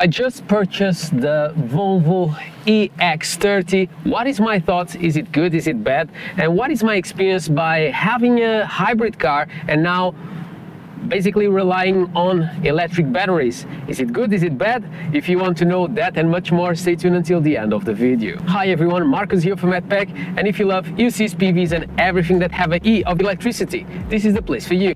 I just purchased the Volvo EX30. What is my thoughts? Is it good? Is it bad? And what is my experience by having a hybrid car and now basically relying on electric batteries? Is it good? Is it bad? If you want to know that and much more, stay tuned until the end of the video. Hi everyone, Marcus here from madpack, and if you love UCs, PVs and everything that have an E of electricity, this is the place for you.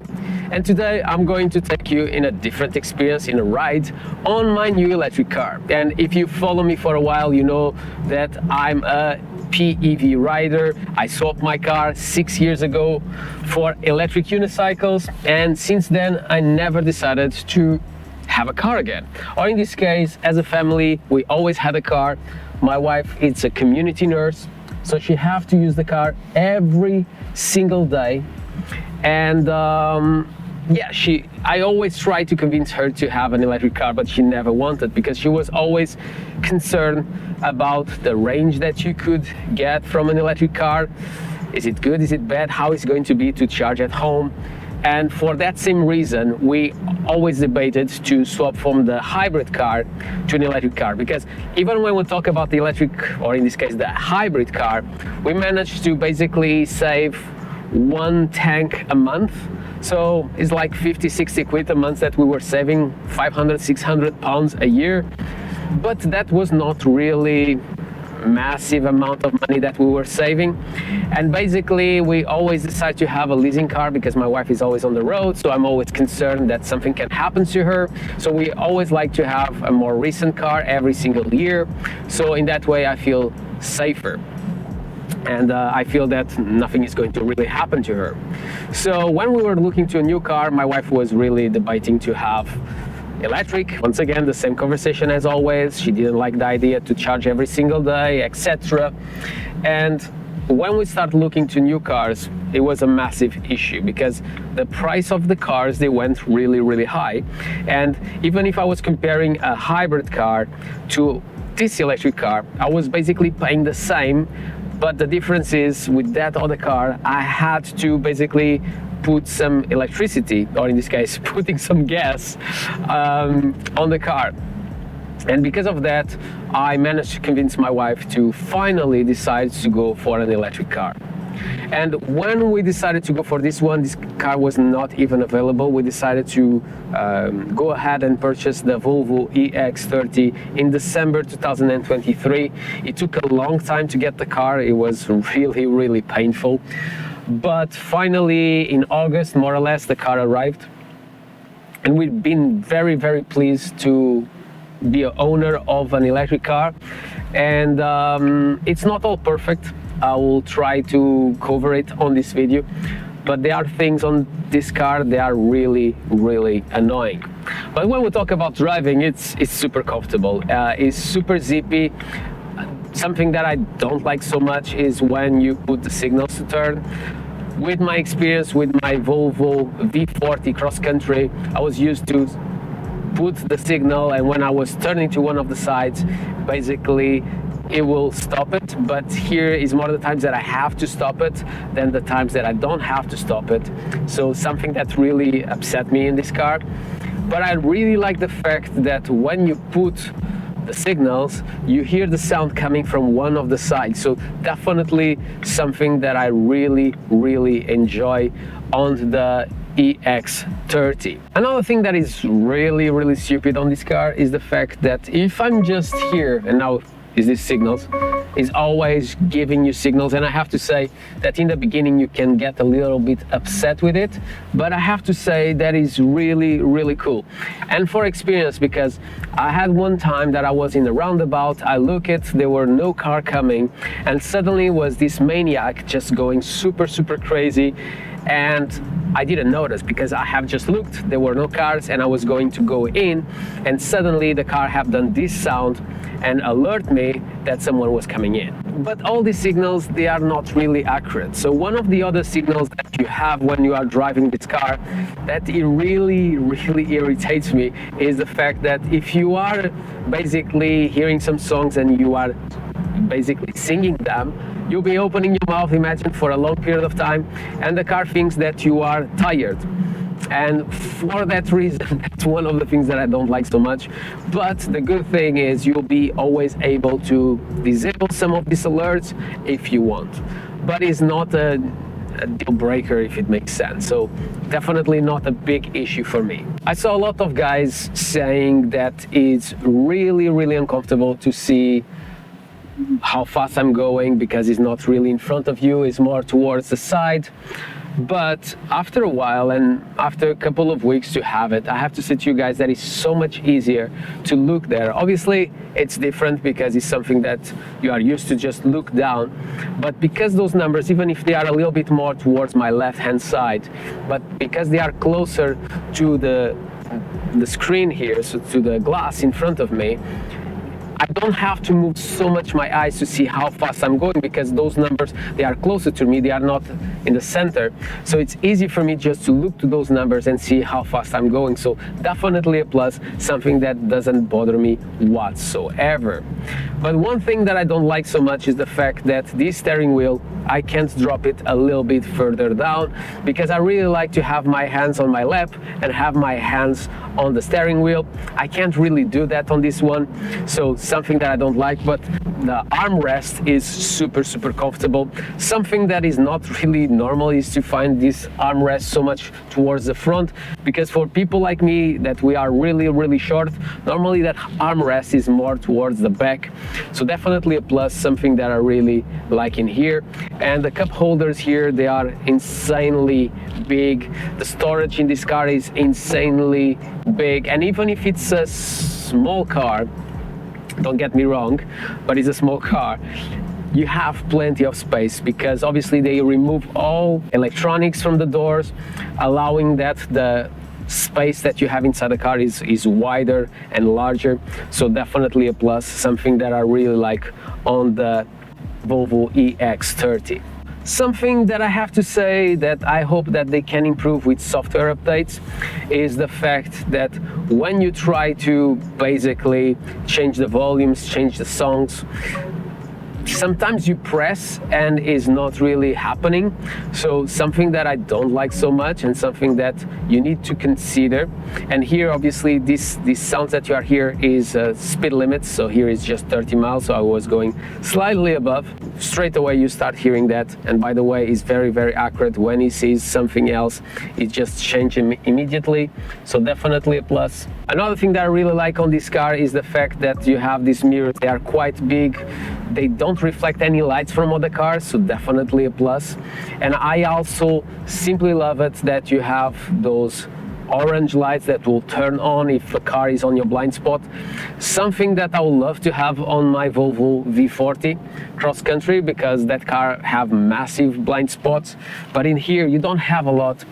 And today I'm going to take you in a different experience, in a ride on my new electric car. And if you follow me for a while, you know that I'm a PEV rider. I swapped my car 6 years ago for electric unicycles, and since then I never decided to have a car again. Or in this case, as a family, we always had a car. My wife is a community nurse, so she have to use the car every single day. And yeah, I always tried to convince her to have an electric car, but she never wanted, because she was always concerned about the range that you could get from an electric car. Is it good? Is it bad? How is it going to be to charge at home? And for that same reason, we always debated to swap from the hybrid car to an electric car, because even when we talk about the electric, or in this case the hybrid car, we managed to basically save 1 tank a month. So it's like 50-60 quid a month that we were saving, 500-600 pounds a year. But that was not really massive amount of money that we were saving. And basically we always decide to have a leasing car, because my wife is always on the road, so I'm always concerned that something can happen to her. So we always like to have a more recent car every single year, so in that way I feel safer. And I feel that nothing is going to really happen to her. So when we were looking to a new car, my wife was really debating to have electric. Once again, the same conversation as always. She didn't like the idea to charge every single day, etc. And when we started looking to new cars, it was a massive issue, because the price of the cars, they went really high. And even if I was comparing a hybrid car to this electric car, I was basically paying the same. But the difference is, with that other car, I had to basically put some electricity, or in this case, putting some gas on the car. And because of that, I managed to convince my wife to finally decide to go for an electric car. And when we decided to go for this one, this car was not even available. We decided to go ahead and purchase the Volvo EX30 in December 2023. It took a long time to get the car. It was really painful. But finally, in August, more or less, the car arrived. And we've been very pleased to be an owner of an electric car. And it's not all perfect. I will try to cover it on this video, but there are things on this car that are really annoying. But when we talk about driving, it's super comfortable. It's super zippy. Something that I don't like so much is when you put the signals to turn. With my experience with my Volvo V40 Cross Country, I was used to put the signal, and when I was turning to one of the sides, basically it will stop it. But here is more the times that I have to stop it than the times that I don't have to stop it. So something that really upset me in this car. But I really like the fact that when you put the signals, you hear the sound coming from one of the sides. So definitely something that I really enjoy on the EX30. Another thing that is really stupid on this car is the fact that if I'm just here, and now is this signals, is always giving you signals, and I have to say that in the beginning you can get a little bit upset with it, but I have to say that is really cool. And for experience, because I had one time that I was in a roundabout, I look it, there were no car coming, and suddenly was this maniac just going super crazy, and I didn't notice because I have just looked, there were no cars, and I was going to go in, and suddenly the car have done this sound and alert me that someone was coming in. But all these signals, they are not really accurate. So one of the other signals that you have when you are driving this car that it really irritates me is the fact that if you are basically hearing some songs and you are basically singing them, you'll be opening your mouth, imagine, for a long period of time, and the car thinks that you are tired. And for that reason, that's one of the things that I don't like so much. But the good thing is you'll be always able to disable some of these alerts if you want. But it's not a deal breaker, if it makes sense. So definitely not a big issue for me. I saw a lot of guys saying that it's really uncomfortable to see how fast I'm going because it's not really in front of you, it's more towards the side. But after a while, and after a couple of weeks to have it, I have to say to you guys that it's so much easier to look there. Obviously, it's different because it's something that you are used to just look down. But because those numbers, even if they are a little bit more towards my left-hand side, but because they are closer to the screen here, so to the glass in front of me, I don't have to move so much my eyes to see how fast I'm going because those numbers, they are closer to me, they are not in the center. So it's easy for me just to look to those numbers and see how fast I'm going. So definitely a plus, something that doesn't bother me whatsoever. But one thing that I don't like so much is the fact that this steering wheel, I can't drop it a little bit further down because I really like to have my hands on my lap and have my hands on the steering wheel. I can't really do that on this one, so something that I don't like. But the armrest is super comfortable. Something that is not really normal is to find this armrest so much towards the front, because for people like me that we are really short, normally that armrest is more towards the back. So definitely a plus, something that I really like in here. And the cup holders here, they are insanely big. The storage in this car is insanely big, and even if it's a small car, don't get me wrong, but it's a small car, you have plenty of space because obviously they remove all electronics from the doors, allowing that the space that you have inside the car is wider and larger. So definitely a plus, something that I really like on the Volvo EX30. Something that I have to say that I hope that they can improve with software updates is the fact that when you try to basically change the volumes, change the songs, sometimes you press and it's not really happening. So something that I don't like so much and something that you need to consider. And here obviously this sounds that you are here is speed limits, so here is just 30 miles, so I was going slightly above. Straight away you start hearing that, and by the way, it's very accurate. When he sees something else, it just changes immediately, so definitely a plus. Another thing that I really like on this car is the fact that you have these mirrors. They are quite big, they don't reflect any lights from other cars, so definitely a plus. And I also simply love it that you have those orange lights that will turn on if a car is on your blind spot. Something that I would love to have on my Volvo V40 Cross Country, because that car have massive blind spots, but in here you don't have a lot.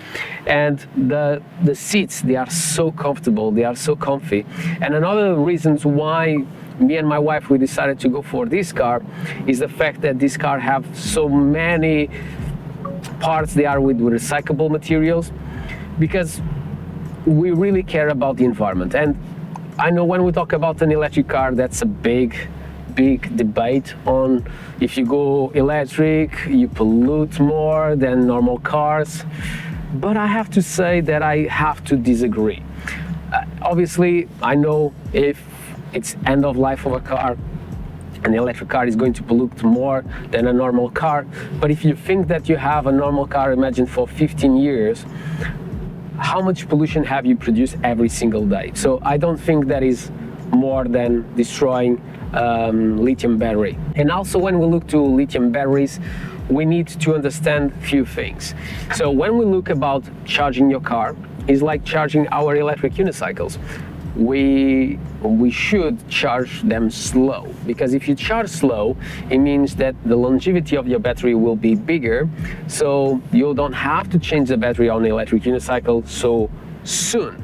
And the seats, they are so comfortable, they are so comfy. And another reasons why me and my wife, we decided to go for this car is the fact that this car have so many parts, they are with recyclable materials, because we really care about the environment. And I know when we talk about an electric car, that's a big debate on if you go electric, you pollute more than normal cars. But I have to say that I have to disagree. Obviously, I know if it's end of life of a car, an electric car is going to pollute more than a normal car. But if you think that you have a normal car, imagine for 15 years, how much pollution have you produced every single day? So I don't think that is more than destroying lithium battery. And also when we look to lithium batteries, we need to understand a few things. So when we look about charging your car, it's like charging our electric unicycles. We should charge them slow, because if you charge slow, it means that the longevity of your battery will be bigger, so you don't have to change the battery on the electric unicycle so soon.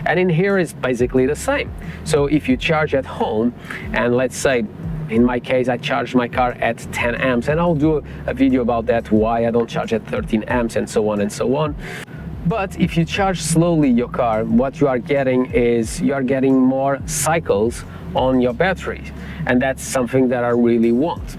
And in here is basically the same. So if you charge at home, and let's say in my case I charge my car at 10 amps, and I'll do a video about that, why I don't charge at 13 amps and so on and so on. But if you charge slowly your car, what you are getting is you are getting more cycles on your battery, and that's something that I really want.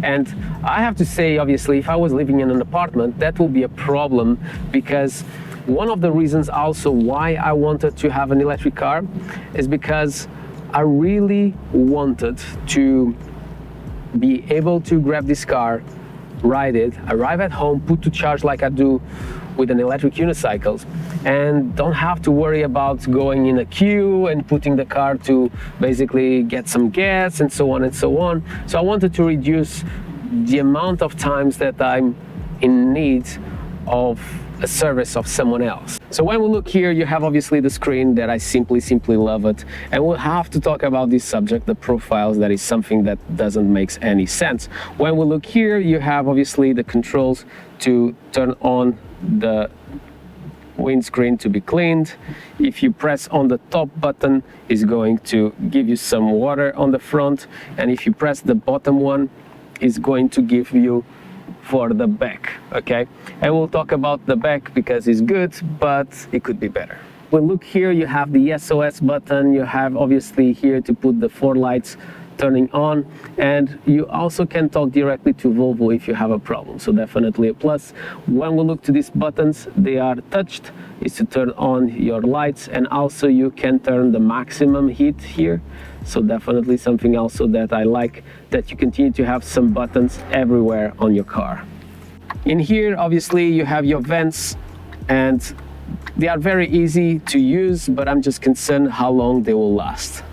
And I have to say, obviously, if I was living in an apartment, that will be a problem, because one of the reasons also why I wanted to have an electric car is because I really wanted to be able to grab this car, ride it, arrive at home, put to charge like I do with an electric unicycles, and don't have to worry about going in a queue and putting the car to basically get some gas and so on and so on. So I wanted to reduce the amount of times that I'm in need of a service of someone else. So when we look here, you have obviously the screen that I simply love it, and we'll have to talk about this subject, the profiles. That is something that doesn't make any sense. When we look here, you have obviously the controls to turn on the windscreen to be cleaned. If you press on the top button, it's going to give you some water on the front, and if you press the bottom one, it's going to give you for the back. Okay, and we'll talk about the back because it's good, but it could be better. Well, look here, you have the SOS button, you have obviously here to put the 4 lights turning on, and you also can talk directly to Volvo if you have a problem, so definitely a plus. When we look to these buttons, they are touched, is to turn on your lights, and also you can turn the maximum heat here, so definitely something also that I like, that you continue to have some buttons everywhere on your car. In here obviously you have your vents, and they are very easy to use, but I'm just concerned how long they will last.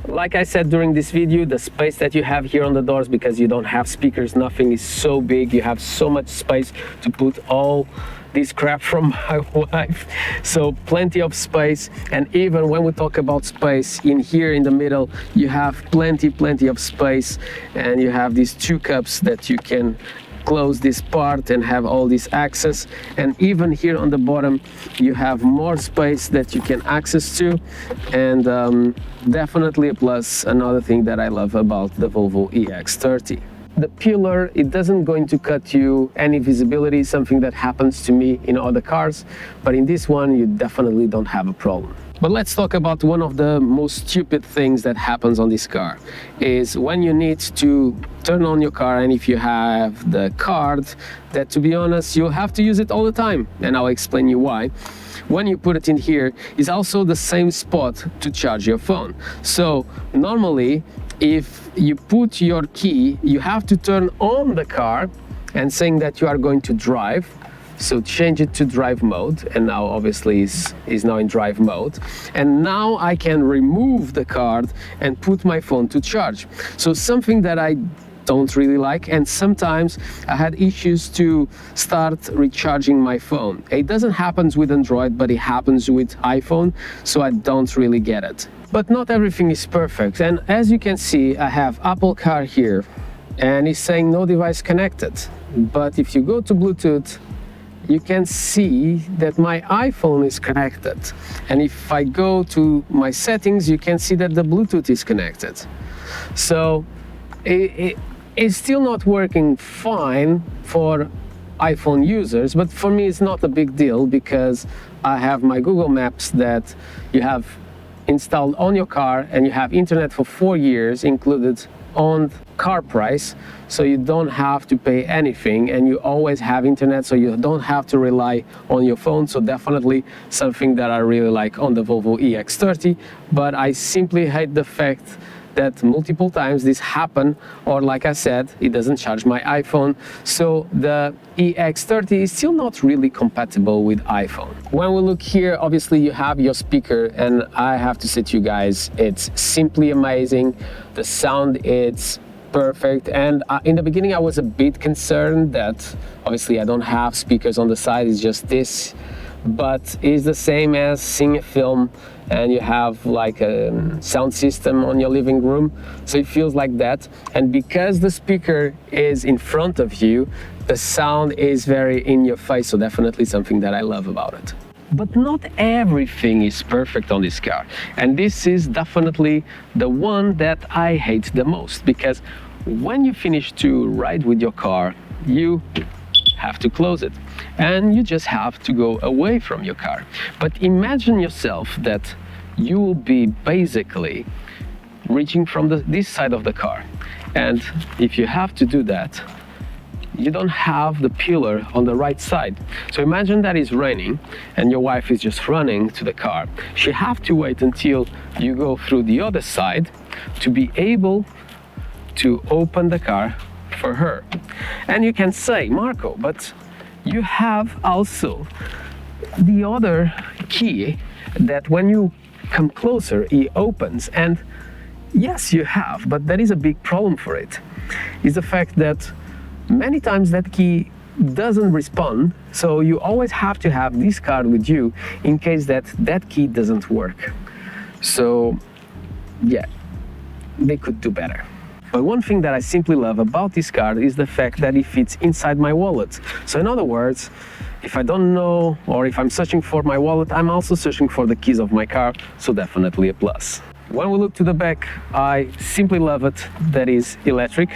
Like I said during this video, the space that you have here on the doors, because you don't have speakers, nothing, is so big. You have so much space to put all this crap from my wife, so plenty of space. And even when we talk about space, in here in the middle you have plenty of space, and you have these 2 cups that you can close this part and have all this access. And even here on the bottom you have more space that you can access to, and definitely a plus. Another thing that I love about the Volvo EX30. The pillar, it doesn't going to cut you any visibility, something that happens to me in other cars, but in this one you definitely don't have a problem. But let's talk about one of the most stupid things that happens on this car, is when you need to turn on your car, and if you have the card, that to be honest, you'll have to use it all the time, and I'll explain you why. When you put it in here, is also the same spot to charge your phone. So normally, if you put your key, you have to turn on the car and saying that you are going to drive. So change it to drive mode, and now obviously is now in drive mode, and now I can remove the card and put my phone to charge. So something that I don't really like, and sometimes I had issues to start recharging my phone. It doesn't happen with Android, but it happens with iPhone, so I don't really get it. But not everything is perfect, and as you can see, I have Apple Car here, and it's saying no device connected. But if you go to Bluetooth, you can see that my iPhone is connected, and if I go to my settings, you can see that the Bluetooth is connected. So it's still not working fine for iPhone users, but for me it's not a big deal, because I have my Google Maps that you have installed on your car, and you have internet for 4 years included on car price, so you don't have to pay anything, and you always have internet, so you don't have to rely on your phone. So definitely something that I really like on the Volvo EX30, but I simply hate the fact that multiple times this happen, or like I said, it doesn't charge my iPhone. So the EX30 is still not really compatible with iPhone. When we look here, obviously you have your speaker, and I have to say to you guys, it's simply amazing. The sound, it's perfect. And in the beginning I was a bit concerned that obviously I don't have speakers on the side, it's just this, but it's the same as seeing a film and you have like a sound system on your living room, so it feels like that. And because the speaker is in front of you, the sound is very in your face, so definitely something that I love about it. But not everything is perfect on this car, and this is definitely the one that I hate the most, because when you finish to ride with your car, you have to close it and you just have to go away from your car. But imagine yourself that you will be basically reaching from this side of the car, and if you have to do that, you don't have the pillar on the right side. So imagine that it's raining and your wife is just running to the car. She have to wait until you go through the other side to be able to open the car for her. And you can say, Marco, but you have also the other key that when you come closer, it opens. And yes, you have, but there is a big problem for it. Is the fact that many times that key doesn't respond, so you always have to have this card with you in case that key doesn't work. So yeah, they could do better. But one thing that I simply love about this card is the fact that it fits inside my wallet. So in other words, if I don't know, or if I'm searching for my wallet, I'm also searching for the keys of my car, so definitely a plus. When we look to the back, I simply love it that is electric,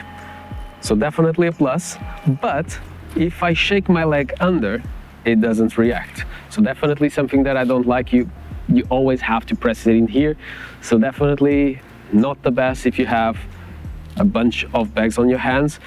so definitely a plus. But if I shake my leg under, it doesn't react. So definitely something that I don't like. You always have to press it in here, so definitely not the best if you have a bunch of bags on your hands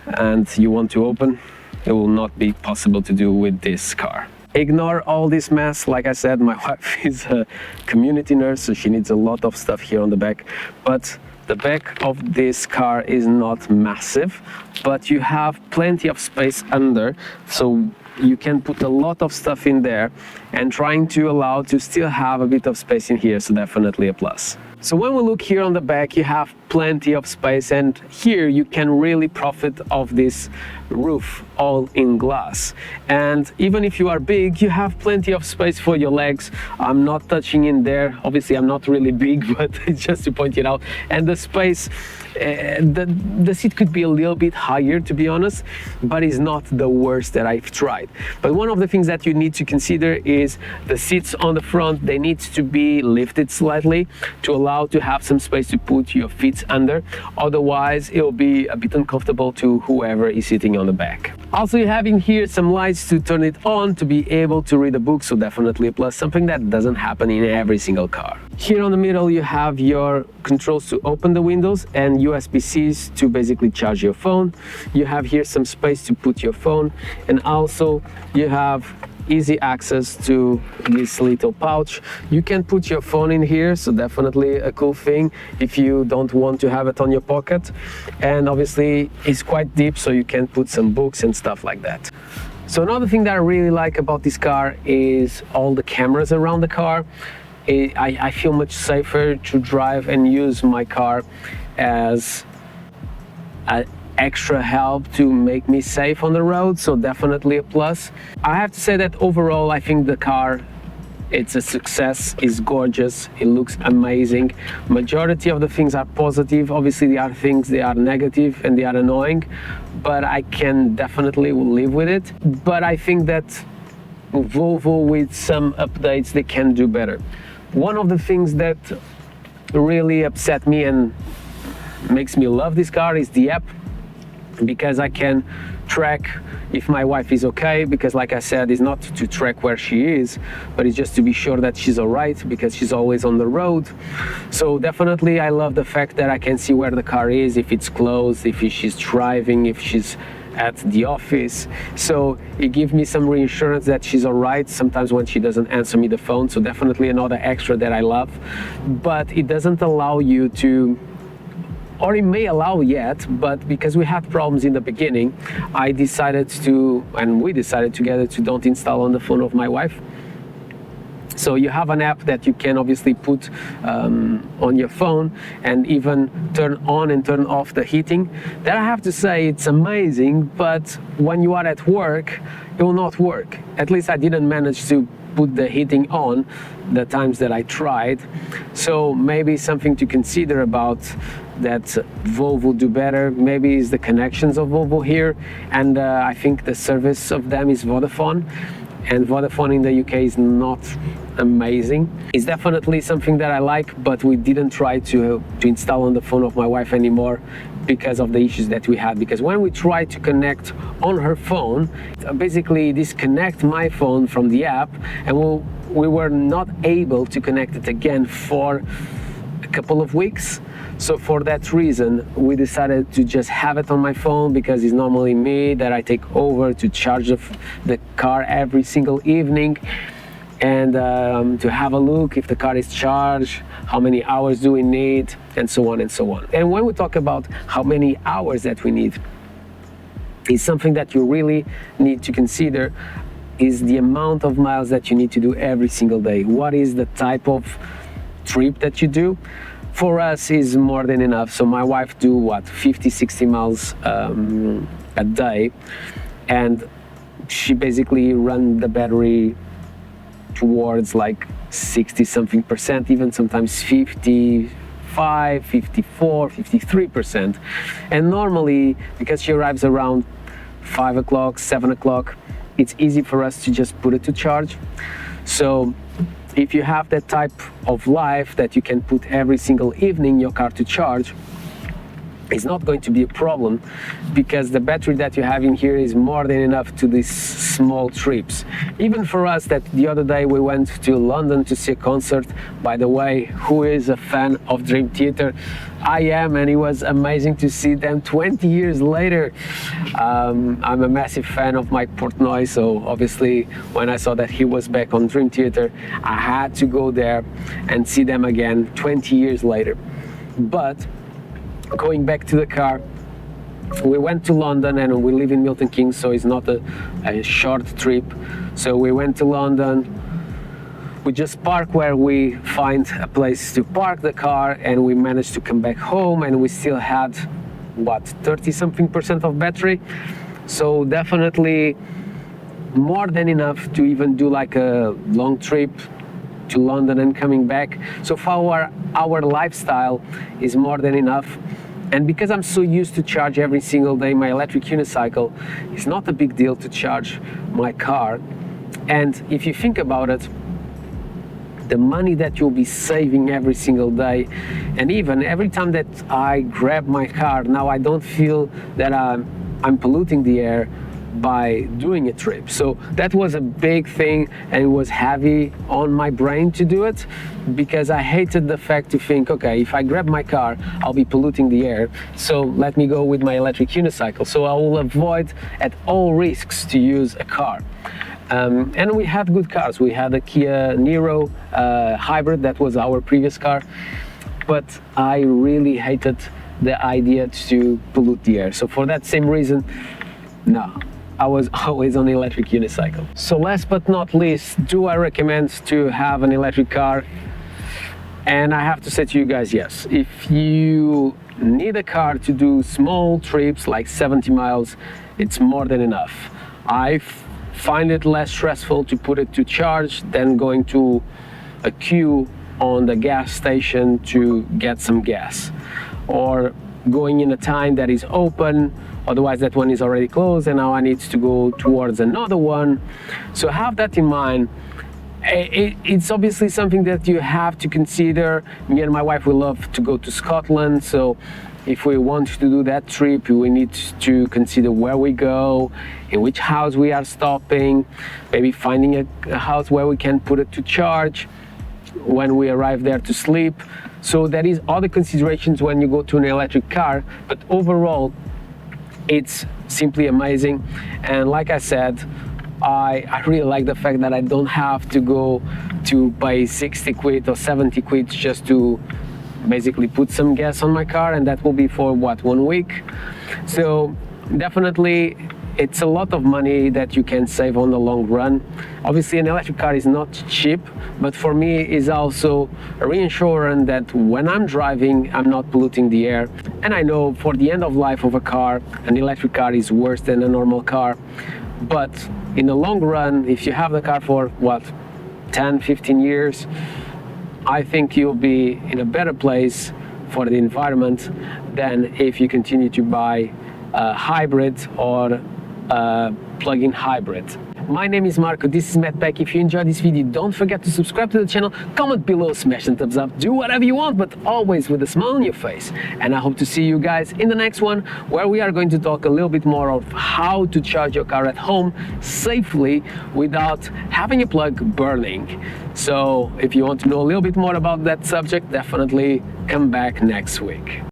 and you want to open. It will not be possible to do with this car. Ignore all this mess. Like I said, my wife is a community nurse, so she needs a lot of stuff here on the back. But the back of this car is not massive, but you have plenty of space under, so you can put a lot of stuff in there and trying to allow to still have a bit of space in here, so definitely a plus. So when we look here on the back, you have plenty of space, and here you can really profit of this roof all in glass. And even if you are big, you have plenty of space for your legs. I'm not touching in there. Obviously, I'm not really big, but it's just to point it out. And the space, the seat could be a little bit higher, to be honest, but it's not the worst that I've tried. But one of the things that you need to consider is the seats on the front. They need to be lifted slightly to allow to have some space to put your feet under. Otherwise, it'll be a bit uncomfortable to whoever is sitting on the back. Also, you have in here some lights to turn it on to be able to read a book, so definitely a plus, something that doesn't happen in every single car. Here on the middle, you have your controls to open the windows and USB-Cs to basically charge your phone. You have here some space to put your phone, and also you have easy access to this little pouch. You can put your phone in here, so definitely a cool thing if you don't want to have it on your pocket. And obviously it's quite deep, so you can put some books and stuff like that. So another thing that I really like about this car is all the cameras around the car. I feel much safer to drive and use my car as a extra help to make me safe on the road, so definitely a plus. I have to say that overall I think the car, it's a success. It's gorgeous, it looks amazing. Majority of the things are positive. Obviously there are things they are negative and they are annoying, but I can definitely live with it. But I think that Volvo, with some updates, they can do better. One of the things that really upset me and makes me love this car is the app, because I can track if my wife is okay, because like I said, it's not to track where she is, but it's just to be sure that she's all right, because she's always on the road. So definitely I love the fact that I can see where the car is, if it's closed, if she's driving, if she's at the office. So it gives me some reassurance that she's all right sometimes when she doesn't answer me the phone. So definitely another extra that I love, but it doesn't allow you to, or it may allow yet, but because we had problems in the beginning, I decided to, and we decided together to don't install on the phone of my wife. So you have an app that you can obviously put on your phone and even turn on and turn off the heating. That I have to say, it's amazing, but when you are at work, it will not work. At least I didn't manage to put the heating on the times that I tried. So maybe something to consider about that Volvo do better. Maybe is the connections of Volvo here, and I think the service of them is Vodafone, and Vodafone in the UK is not amazing. It's definitely something that I like, but we didn't try to install on the phone of my wife anymore because of the issues that we had. Because when we tried to connect on her phone, basically disconnect my phone from the app, and we were not able to connect it again for a couple of weeks. So for that reason, we decided to just have it on my phone, because it's normally me that I take over to charge the car every single evening, and to have a look if the car is charged, how many hours do we need, and so on and so on. And when we talk about how many hours that we need, is something that you really need to consider, is the amount of miles that you need to do every single day. What is the type of trip that you do? For us is more than enough. So my wife do what, 50-60 miles a day, and she basically run the battery towards like 60 something percent, even sometimes 55, 54, 53%. And normally, because she arrives around 5 o'clock, 7 o'clock, it's easy for us to just put it to charge. So if you have that type of life that you can put every single evening your car to charge, it's not going to be a problem, because the battery that you have in here is more than enough to these small trips. Even for us, that the other day we went to London to see a concert. By the way, who is a fan of Dream Theater? I am, and it was amazing to see them 20 years later. I'm a massive fan of Mike Portnoy, so obviously when I saw that he was back on Dream Theater, I had to go there and see them again 20 years later. But going back to the car, we went to London, and we live in Milton Keynes, so it's not a short trip. So we went to London, we just park where we find a place to park the car, and we managed to come back home, and we still had what, 30 something percent of battery. So definitely more than enough to even do like a long trip to London and coming back. So for our lifestyle is more than enough. And because I'm so used to charge every single day my electric unicycle, it's not a big deal to charge my car. And if you think about it, the money that you'll be saving every single day, and even every time that I grab my car, now I don't feel that I'm polluting the air by doing a trip. So that was a big thing, and it was heavy on my brain to do it, because I hated the fact to think, okay, if I grab my car, I'll be polluting the air, so let me go with my electric unicycle. So I will avoid at all risks to use a car. And we had good cars. We had a Kia Niro hybrid, that was our previous car, but I really hated the idea to pollute the air. So for that same reason, no, I was always on the electric unicycle. So last but not least, do I recommend to have an electric car? And I have to say to you guys, yes. If you need a car to do small trips like 70 miles, it's more than enough. I find it less stressful to put it to charge than going to a queue on the gas station to get some gas, or going in a time that is open, otherwise that one is already closed and now I need to go towards another one. So have that in mind. It's obviously something that you have to consider. Me and my wife, we love to go to Scotland, so if we want to do that trip, we need to consider where we go, in which house we are stopping, maybe finding a house where we can put it to charge when we arrive there to sleep. So there is other considerations when you go to an electric car, but overall it's simply amazing. And like I said, I really like the fact that I don't have to go to pay 60 quid or 70 quid just to basically put some gas on my car, and that will be for what, 1 week. So definitely it's a lot of money that you can save on the long run. Obviously an electric car is not cheap, but for me is also a reassurance that when I'm driving, I'm not polluting the air. And I know for the end of life of a car, an electric car is worse than a normal car, but in the long run, if you have the car for what, 10-15 years, I think you'll be in a better place for the environment than if you continue to buy a hybrid or a plug-in hybrid. My name is Marco, this is Madpack. If you enjoyed this video, don't forget to subscribe to the channel, comment below, smash the thumbs up, do whatever you want, but always with a smile on your face. And I hope to see you guys in the next one, where we are going to talk a little bit more of how to charge your car at home safely without having a plug burning. So if you want to know a little bit more about that subject, definitely come back next week.